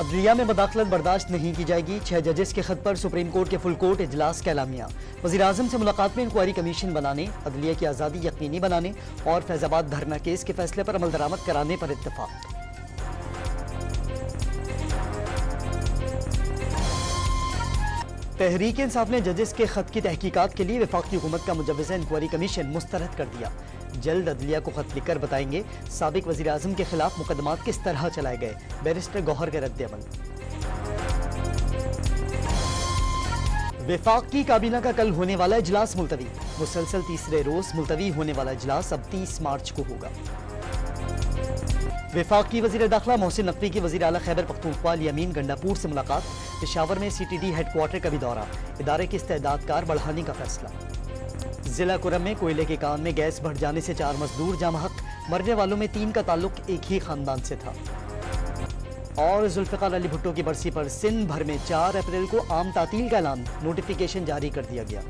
عدلیہ میں مداخلت برداشت نہیں کی جائے گی، 6 ججز کے خط پر سپریم کورٹ کے فل کورٹ اجلاس کا اعلامیہ۔ وزیراعظم سے ملاقات میں انکوائری کمیشن بنانے، عدلیہ کی آزادی یقینی بنانے اور فیض آباد دھرنا کیس کے فیصلے پر عمل درآمد کرانے پر اتفاق۔ تحریک انصاف نے ججز کے خط کی تحقیقات کے لیے وفاقی حکومت کا مجوزہ انکوائری کمیشن مسترد کر دیا۔ جلد عدلیہ کو خط لکھ کر بتائیں گے سابق وزیر اعظم کے خلاف مقدمات کس طرح چلائے گئے، بیرسٹر گوہر کے رد عمل۔ وفاق کی کابینہ کا کل ہونے والا اجلاس ملتوی، مسلسل تیسرے روز ملتوی ہونے والا اجلاس اب 30 مارچ کو ہوگا۔ وفاق کی وزیر داخلہ محسن نقوی کی وزیر اعلیٰ خیبر پختونخوا الیمین گنڈاپور سے ملاقات، پشاور میں C T D headquarter کا بھی دورہ، ادارے کی استعداد کار بڑھانے کا فیصلہ۔ ضلع کرم میں کوئلے کے کان میں گیس بڑھ جانے سے 4 مزدور جاں بحق، مرنے والوں میں 3 کا تعلق ایک ہی خاندان سے تھا۔ اور ذوالفقار علی بھٹو کی برسی پر سندھ بھر میں 4 اپریل کو عام تعطیل کا اعلان، نوٹیفیکیشن جاری کر دیا گیا۔